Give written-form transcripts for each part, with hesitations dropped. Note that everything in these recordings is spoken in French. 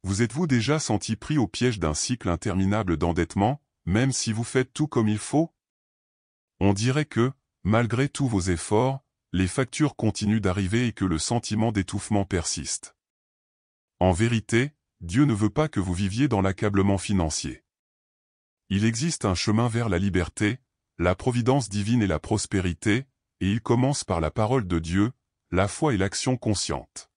Vous êtes-vous déjà senti pris au piège d'un cycle interminable d'endettement, même si vous faites tout comme il faut? On dirait que, malgré tous vos efforts, les factures continuent d'arriver et que le sentiment d'étouffement persiste. En vérité, Dieu ne veut pas que vous viviez dans l'accablement financier. Il existe un chemin vers la liberté, la providence divine et la prospérité, et il commence par la parole de Dieu, la foi et l'action consciente.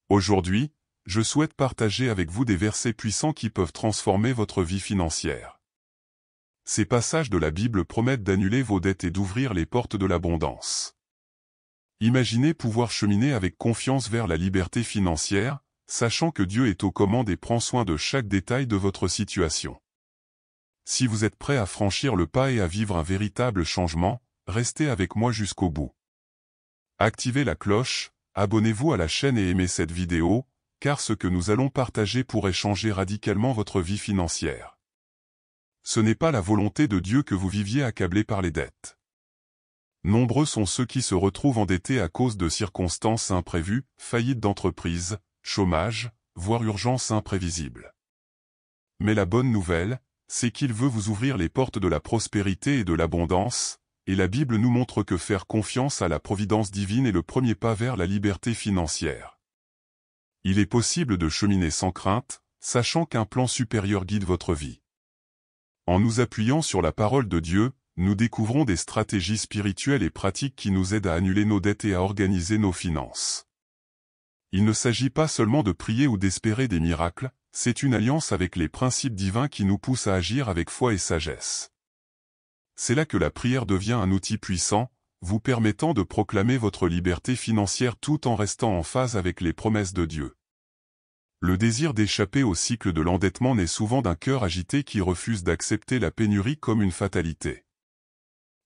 Aujourd'hui, je souhaite partager avec vous des versets puissants qui peuvent transformer votre vie financière. Ces passages de la Bible promettent d'annuler vos dettes et d'ouvrir les portes de l'abondance. Imaginez pouvoir cheminer avec confiance vers la liberté financière, sachant que Dieu est aux commandes et prend soin de chaque détail de votre situation. Si vous êtes prêt à franchir le pas et à vivre un véritable changement, restez avec moi jusqu'au bout. Activez la cloche, abonnez-vous à la chaîne et aimez cette vidéo, car ce que nous allons partager pourrait changer radicalement votre vie financière. Ce n'est pas la volonté de Dieu que vous viviez accablé par les dettes. Nombreux sont ceux qui se retrouvent endettés à cause de circonstances imprévues, faillites d'entreprise, chômage, voire urgences imprévisibles. Mais la bonne nouvelle, c'est qu'il veut vous ouvrir les portes de la prospérité et de l'abondance, et la Bible nous montre que faire confiance à la providence divine est le premier pas vers la liberté financière. Il est possible de cheminer sans crainte, sachant qu'un plan supérieur guide votre vie. En nous appuyant sur la parole de Dieu, nous découvrons des stratégies spirituelles et pratiques qui nous aident à annuler nos dettes et à organiser nos finances. Il ne s'agit pas seulement de prier ou d'espérer des miracles, c'est une alliance avec les principes divins qui nous pousse à agir avec foi et sagesse. C'est là que la prière devient un outil puissant, vous permettant de proclamer votre liberté financière tout en restant en phase avec les promesses de Dieu. Le désir d'échapper au cycle de l'endettement naît souvent d'un cœur agité qui refuse d'accepter la pénurie comme une fatalité.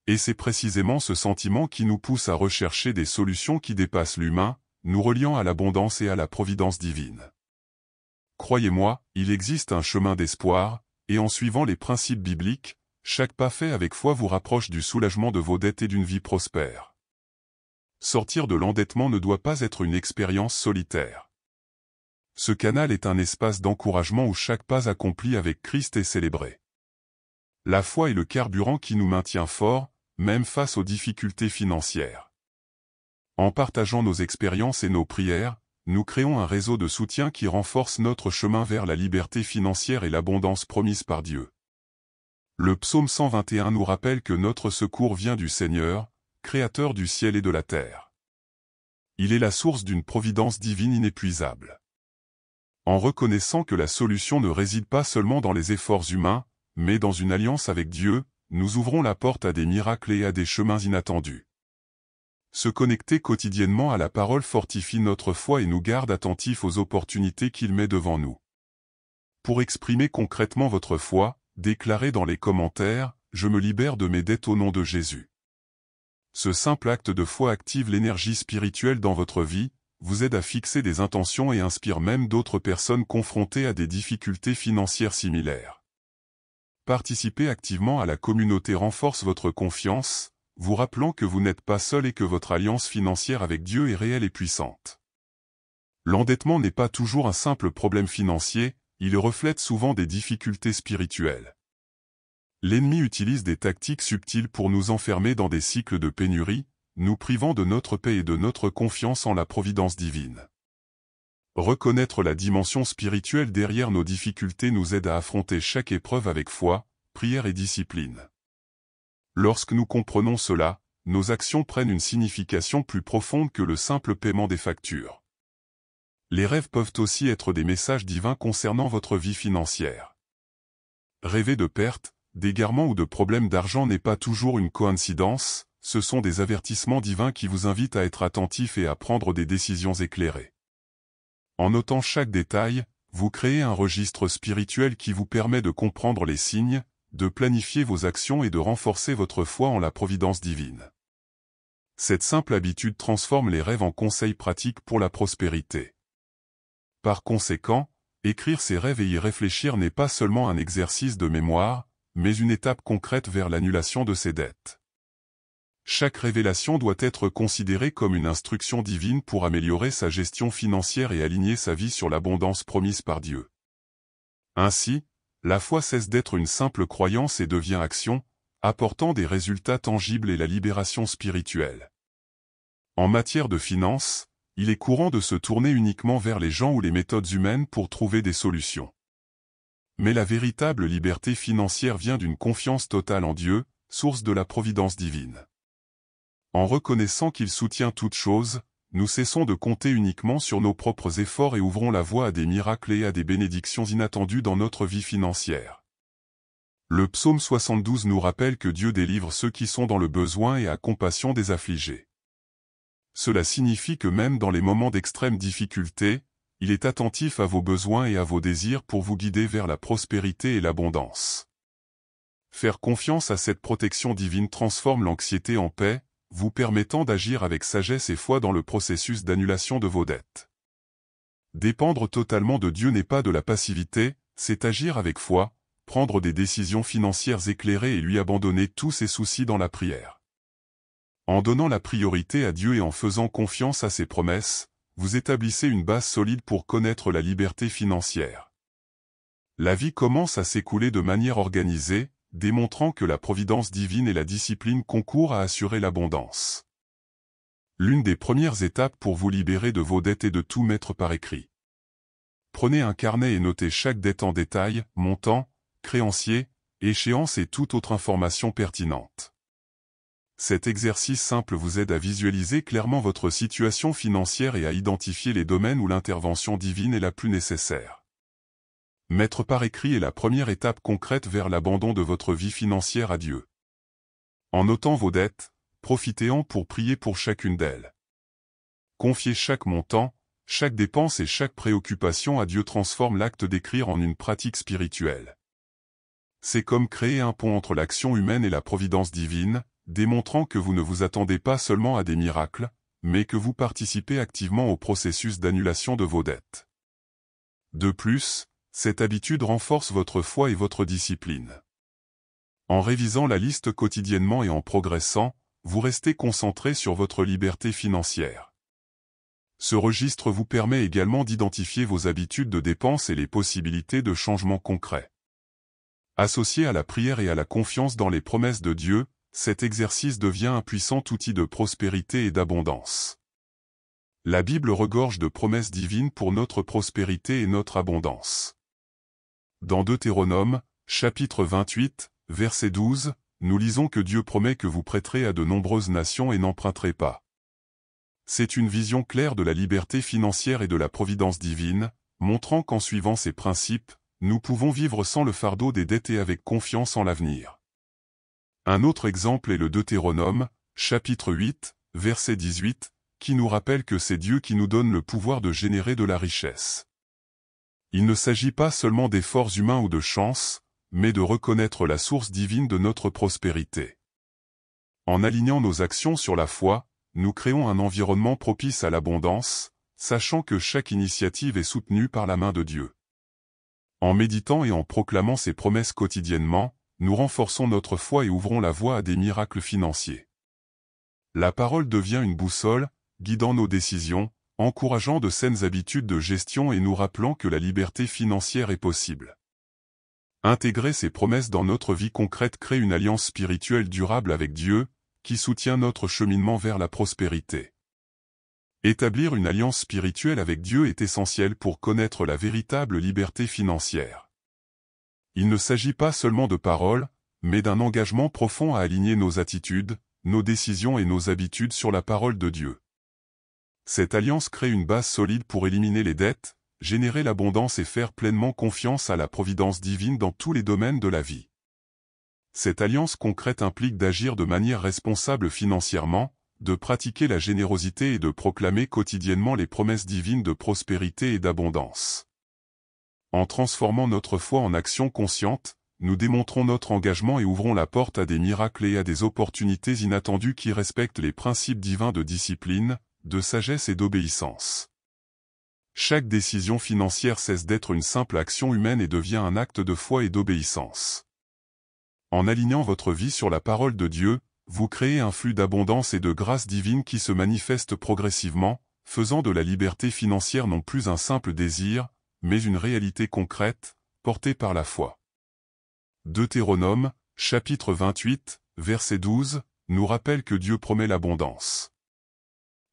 Et c'est précisément ce sentiment qui nous pousse à rechercher des solutions qui dépassent l'humain, nous reliant à l'abondance et à la providence divine. Croyez-moi, il existe un chemin d'espoir, et en suivant les principes bibliques, chaque pas fait avec foi vous rapproche du soulagement de vos dettes et d'une vie prospère. Sortir de l'endettement ne doit pas être une expérience solitaire. Ce canal est un espace d'encouragement où chaque pas accompli avec Christ est célébré. La foi est le carburant qui nous maintient forts, même face aux difficultés financières. En partageant nos expériences et nos prières, nous créons un réseau de soutien qui renforce notre chemin vers la liberté financière et l'abondance promise par Dieu. Le psaume 121 nous rappelle que notre secours vient du Seigneur, Créateur du ciel et de la terre. Il est la source d'une providence divine inépuisable. En reconnaissant que la solution ne réside pas seulement dans les efforts humains, mais dans une alliance avec Dieu, nous ouvrons la porte à des miracles et à des chemins inattendus. Se connecter quotidiennement à la parole fortifie notre foi et nous garde attentifs aux opportunités qu'il met devant nous. Pour exprimer concrètement votre foi, déclarez dans les commentaires « Je me libère de mes dettes au nom de Jésus ». Ce simple acte de foi active l'énergie spirituelle dans votre vie, vous aide à fixer des intentions et inspire même d'autres personnes confrontées à des difficultés financières similaires. Participer activement à la communauté renforce votre confiance, vous rappelant que vous n'êtes pas seul et que votre alliance financière avec Dieu est réelle et puissante. L'endettement n'est pas toujours un simple problème financier, il reflète souvent des difficultés spirituelles. L'ennemi utilise des tactiques subtiles pour nous enfermer dans des cycles de pénurie, nous privant de notre paix et de notre confiance en la providence divine. Reconnaître la dimension spirituelle derrière nos difficultés nous aide à affronter chaque épreuve avec foi, prière et discipline. Lorsque nous comprenons cela, nos actions prennent une signification plus profonde que le simple paiement des factures. Les rêves peuvent aussi être des messages divins concernant votre vie financière. Rêver de pertes, d'égarements ou de problèmes d'argent n'est pas toujours une coïncidence, ce sont des avertissements divins qui vous invitent à être attentifs et à prendre des décisions éclairées. En notant chaque détail, vous créez un registre spirituel qui vous permet de comprendre les signes, de planifier vos actions et de renforcer votre foi en la providence divine. Cette simple habitude transforme les rêves en conseils pratiques pour la prospérité. Par conséquent, écrire ses rêves et y réfléchir n'est pas seulement un exercice de mémoire, mais une étape concrète vers l'annulation de ses dettes. Chaque révélation doit être considérée comme une instruction divine pour améliorer sa gestion financière et aligner sa vie sur l'abondance promise par Dieu. Ainsi, la foi cesse d'être une simple croyance et devient action, apportant des résultats tangibles et la libération spirituelle. En matière de finances, il est courant de se tourner uniquement vers les gens ou les méthodes humaines pour trouver des solutions. Mais la véritable liberté financière vient d'une confiance totale en Dieu, source de la providence divine. En reconnaissant qu'il soutient toutes choses, nous cessons de compter uniquement sur nos propres efforts et ouvrons la voie à des miracles et à des bénédictions inattendues dans notre vie financière. Le psaume 72 nous rappelle que Dieu délivre ceux qui sont dans le besoin et a compassion des affligés. Cela signifie que même dans les moments d'extrême difficulté, il est attentif à vos besoins et à vos désirs pour vous guider vers la prospérité et l'abondance. Faire confiance à cette protection divine transforme l'anxiété en paix, vous permettant d'agir avec sagesse et foi dans le processus d'annulation de vos dettes. Dépendre totalement de Dieu n'est pas de la passivité, c'est agir avec foi, prendre des décisions financières éclairées et lui abandonner tous ses soucis dans la prière. En donnant la priorité à Dieu et en faisant confiance à ses promesses, vous établissez une base solide pour connaître la liberté financière. La vie commence à s'écouler de manière organisée, démontrant que la providence divine et la discipline concourent à assurer l'abondance. L'une des premières étapes pour vous libérer de vos dettes est de tout mettre par écrit. Prenez un carnet et notez chaque dette en détail, montant, créancier, échéance et toute autre information pertinente. Cet exercice simple vous aide à visualiser clairement votre situation financière et à identifier les domaines où l'intervention divine est la plus nécessaire. Mettre par écrit est la première étape concrète vers l'abandon de votre vie financière à Dieu. En notant vos dettes, profitez-en pour prier pour chacune d'elles. Confier chaque montant, chaque dépense et chaque préoccupation à Dieu transforme l'acte d'écrire en une pratique spirituelle. C'est comme créer un pont entre l'action humaine et la providence divine, démontrant que vous ne vous attendez pas seulement à des miracles, mais que vous participez activement au processus d'annulation de vos dettes. De plus, cette habitude renforce votre foi et votre discipline. En révisant la liste quotidiennement et en progressant, vous restez concentré sur votre liberté financière. Ce registre vous permet également d'identifier vos habitudes de dépenses et les possibilités de changements concrets. Associé à la prière et à la confiance dans les promesses de Dieu, cet exercice devient un puissant outil de prospérité et d'abondance. La Bible regorge de promesses divines pour notre prospérité et notre abondance. Dans Deutéronome, chapitre 28, verset 12, nous lisons que Dieu promet que vous prêterez à de nombreuses nations et n'emprunterez pas. C'est une vision claire de la liberté financière et de la providence divine, montrant qu'en suivant ces principes, nous pouvons vivre sans le fardeau des dettes et avec confiance en l'avenir. Un autre exemple est le Deutéronome, chapitre 8, verset 18, qui nous rappelle que c'est Dieu qui nous donne le pouvoir de générer de la richesse. Il ne s'agit pas seulement d'efforts humains ou de chance, mais de reconnaître la source divine de notre prospérité. En alignant nos actions sur la foi, nous créons un environnement propice à l'abondance, sachant que chaque initiative est soutenue par la main de Dieu. En méditant et en proclamant ses promesses quotidiennement, nous renforçons notre foi et ouvrons la voie à des miracles financiers. La parole devient une boussole, guidant nos décisions, encourageant de saines habitudes de gestion et nous rappelant que la liberté financière est possible. Intégrer ces promesses dans notre vie concrète crée une alliance spirituelle durable avec Dieu, qui soutient notre cheminement vers la prospérité. Établir une alliance spirituelle avec Dieu est essentiel pour connaître la véritable liberté financière. Il ne s'agit pas seulement de paroles, mais d'un engagement profond à aligner nos attitudes, nos décisions et nos habitudes sur la parole de Dieu. Cette alliance crée une base solide pour éliminer les dettes, générer l'abondance et faire pleinement confiance à la providence divine dans tous les domaines de la vie. Cette alliance concrète implique d'agir de manière responsable financièrement, de pratiquer la générosité et de proclamer quotidiennement les promesses divines de prospérité et d'abondance. En transformant notre foi en action consciente, nous démontrons notre engagement et ouvrons la porte à des miracles et à des opportunités inattendues qui respectent les principes divins de discipline, de sagesse et d'obéissance. Chaque décision financière cesse d'être une simple action humaine et devient un acte de foi et d'obéissance. En alignant votre vie sur la parole de Dieu, vous créez un flux d'abondance et de grâce divine qui se manifeste progressivement, faisant de la liberté financière non plus un simple désir, mais une réalité concrète, portée par la foi. Deutéronome, chapitre 28, verset 12, nous rappelle que Dieu promet l'abondance.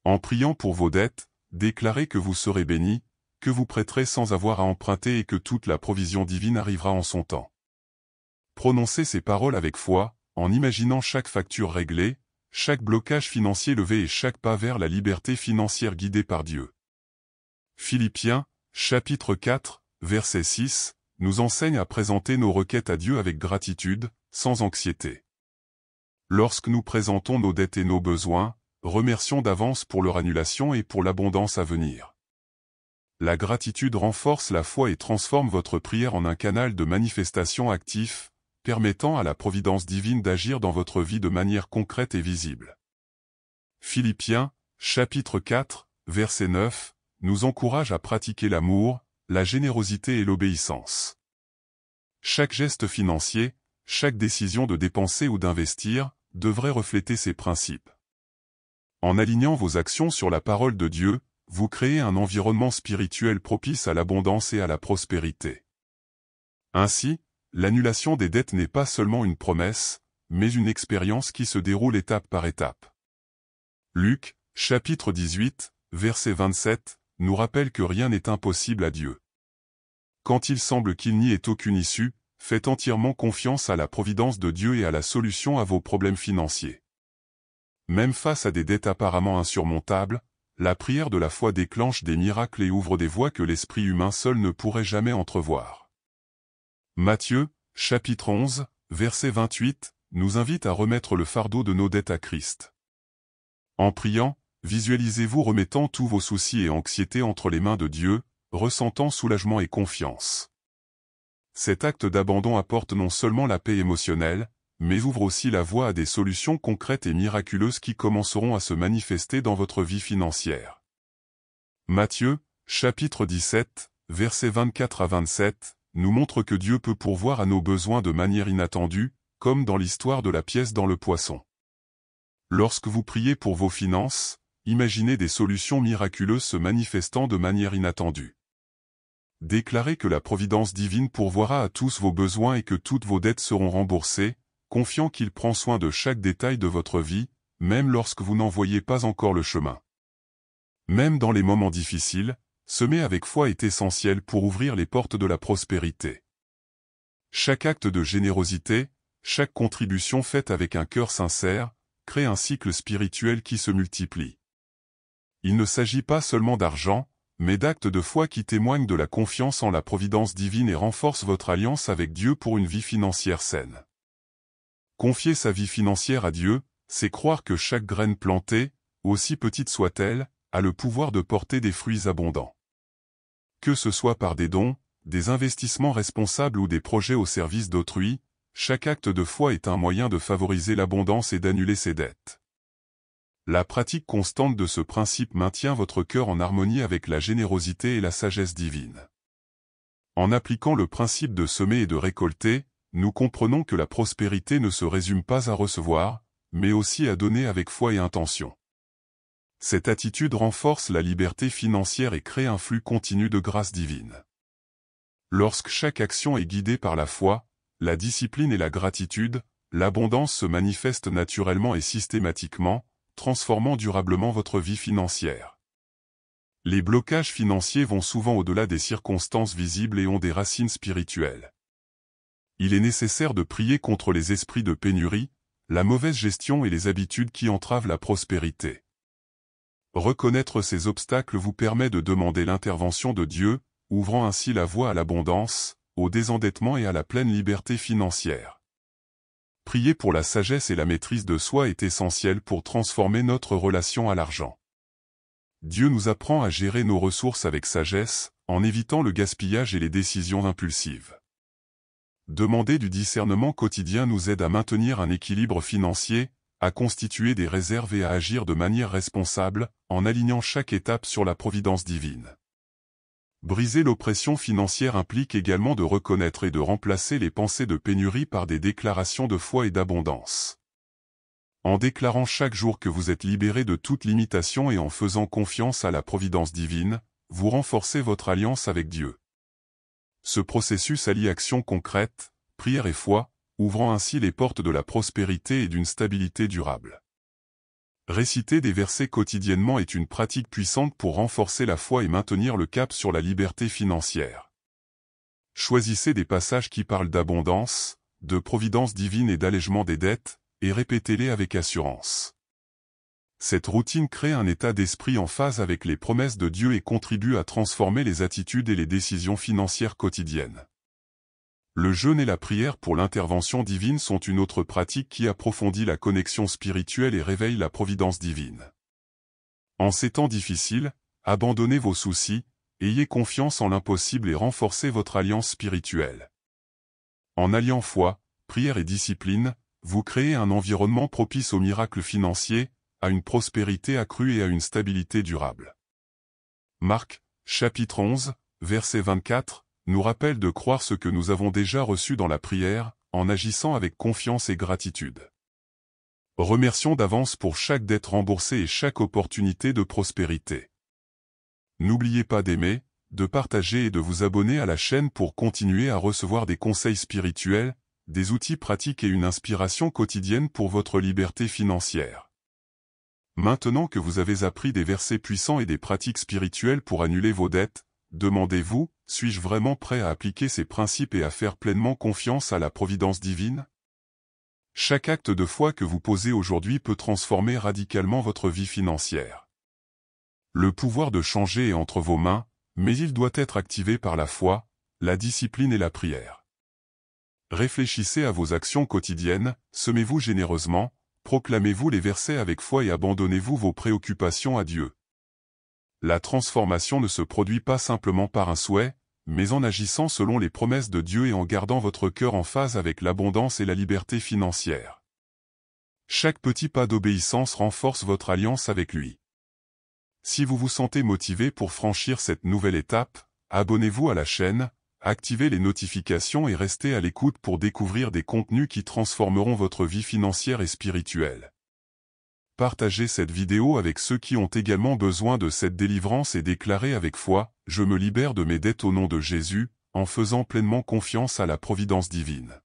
En priant pour vos dettes, déclarez que vous serez bénis, que vous prêterez sans avoir à emprunter et que toute la provision divine arrivera en son temps. Prononcez ces paroles avec foi, en imaginant chaque facture réglée, chaque blocage financier levé et chaque pas vers la liberté financière guidée par Dieu. Philippiens, chapitre 4, verset 6, nous enseigne à présenter nos requêtes à Dieu avec gratitude, sans anxiété. Lorsque nous présentons nos dettes et nos besoins, remercions d'avance pour leur annulation et pour l'abondance à venir. La gratitude renforce la foi et transforme votre prière en un canal de manifestation actif, permettant à la providence divine d'agir dans votre vie de manière concrète et visible. Philippiens, chapitre 4, verset 9, nous encourage à pratiquer l'amour, la générosité et l'obéissance. Chaque geste financier, chaque décision de dépenser ou d'investir, devrait refléter ces principes. En alignant vos actions sur la parole de Dieu, vous créez un environnement spirituel propice à l'abondance et à la prospérité. Ainsi, l'annulation des dettes n'est pas seulement une promesse, mais une expérience qui se déroule étape par étape. Luc, chapitre 18, verset 27, nous rappelle que rien n'est impossible à Dieu. Quand il semble qu'il n'y ait aucune issue, faites entièrement confiance à la providence de Dieu et à la solution à vos problèmes financiers. Même face à des dettes apparemment insurmontables, la prière de la foi déclenche des miracles et ouvre des voies que l'esprit humain seul ne pourrait jamais entrevoir. Matthieu, chapitre 11, verset 28, nous invite à remettre le fardeau de nos dettes à Christ. En priant, visualisez-vous remettant tous vos soucis et anxiétés entre les mains de Dieu, ressentant soulagement et confiance. Cet acte d'abandon apporte non seulement la paix émotionnelle, mais ouvre aussi la voie à des solutions concrètes et miraculeuses qui commenceront à se manifester dans votre vie financière. Matthieu, chapitre 17, versets 24 à 27, nous montre que Dieu peut pourvoir à nos besoins de manière inattendue, comme dans l'histoire de la pièce dans le poisson. Lorsque vous priez pour vos finances, imaginez des solutions miraculeuses se manifestant de manière inattendue. Déclarez que la providence divine pourvoira à tous vos besoins et que toutes vos dettes seront remboursées, confiant qu'il prend soin de chaque détail de votre vie, même lorsque vous n'en voyez pas encore le chemin. Même dans les moments difficiles, semer avec foi est essentiel pour ouvrir les portes de la prospérité. Chaque acte de générosité, chaque contribution faite avec un cœur sincère, crée un cycle spirituel qui se multiplie. Il ne s'agit pas seulement d'argent, mais d'actes de foi qui témoignent de la confiance en la providence divine et renforcent votre alliance avec Dieu pour une vie financière saine. Confier sa vie financière à Dieu, c'est croire que chaque graine plantée, aussi petite soit-elle, a le pouvoir de porter des fruits abondants. Que ce soit par des dons, des investissements responsables ou des projets au service d'autrui, chaque acte de foi est un moyen de favoriser l'abondance et d'annuler ses dettes. La pratique constante de ce principe maintient votre cœur en harmonie avec la générosité et la sagesse divine. En appliquant le principe de semer et de récolter, nous comprenons que la prospérité ne se résume pas à recevoir, mais aussi à donner avec foi et intention. Cette attitude renforce la liberté financière et crée un flux continu de grâce divine. Lorsque chaque action est guidée par la foi, la discipline et la gratitude, l'abondance se manifeste naturellement et systématiquement, transformant durablement votre vie financière. Les blocages financiers vont souvent au-delà des circonstances visibles et ont des racines spirituelles. Il est nécessaire de prier contre les esprits de pénurie, la mauvaise gestion et les habitudes qui entravent la prospérité. Reconnaître ces obstacles vous permet de demander l'intervention de Dieu, ouvrant ainsi la voie à l'abondance, au désendettement et à la pleine liberté financière. Prier pour la sagesse et la maîtrise de soi est essentiel pour transformer notre relation à l'argent. Dieu nous apprend à gérer nos ressources avec sagesse, en évitant le gaspillage et les décisions impulsives. Demander du discernement quotidien nous aide à maintenir un équilibre financier, à constituer des réserves et à agir de manière responsable, en alignant chaque étape sur la providence divine. Briser l'oppression financière implique également de reconnaître et de remplacer les pensées de pénurie par des déclarations de foi et d'abondance. En déclarant chaque jour que vous êtes libéré de toute limitation et en faisant confiance à la providence divine, vous renforcez votre alliance avec Dieu. Ce processus allie action concrète, prière et foi, ouvrant ainsi les portes de la prospérité et d'une stabilité durable. Réciter des versets quotidiennement est une pratique puissante pour renforcer la foi et maintenir le cap sur la liberté financière. Choisissez des passages qui parlent d'abondance, de providence divine et d'allègement des dettes, et répétez-les avec assurance. Cette routine crée un état d'esprit en phase avec les promesses de Dieu et contribue à transformer les attitudes et les décisions financières quotidiennes. Le jeûne et la prière pour l'intervention divine sont une autre pratique qui approfondit la connexion spirituelle et réveille la providence divine. En ces temps difficiles, abandonnez vos soucis, ayez confiance en l'impossible et renforcez votre alliance spirituelle. En alliant foi, prière et discipline, vous créez un environnement propice aux miracles financiers, à une prospérité accrue et à une stabilité durable. Marc, chapitre 11, verset 24, nous rappelle de croire ce que nous avons déjà reçu dans la prière, en agissant avec confiance et gratitude. Remercions d'avance pour chaque dette remboursée et chaque opportunité de prospérité. N'oubliez pas d'aimer, de partager et de vous abonner à la chaîne pour continuer à recevoir des conseils spirituels, des outils pratiques et une inspiration quotidienne pour votre liberté financière. Maintenant que vous avez appris des versets puissants et des pratiques spirituelles pour annuler vos dettes, demandez-vous, suis-je vraiment prêt à appliquer ces principes et à faire pleinement confiance à la providence divine? Chaque acte de foi que vous posez aujourd'hui peut transformer radicalement votre vie financière. Le pouvoir de changer est entre vos mains, mais il doit être activé par la foi, la discipline et la prière. Réfléchissez à vos actions quotidiennes, semez-vous généreusement, proclamez-vous les versets avec foi et abandonnez-vous vos préoccupations à Dieu. La transformation ne se produit pas simplement par un souhait, mais en agissant selon les promesses de Dieu et en gardant votre cœur en phase avec l'abondance et la liberté financière. Chaque petit pas d'obéissance renforce votre alliance avec lui. Si vous vous sentez motivé pour franchir cette nouvelle étape, abonnez-vous à la chaîne, activez les notifications et restez à l'écoute pour découvrir des contenus qui transformeront votre vie financière et spirituelle. Partagez cette vidéo avec ceux qui ont également besoin de cette délivrance et déclarez avec foi, « Je me libère de mes dettes au nom de Jésus », en faisant pleinement confiance à la providence divine.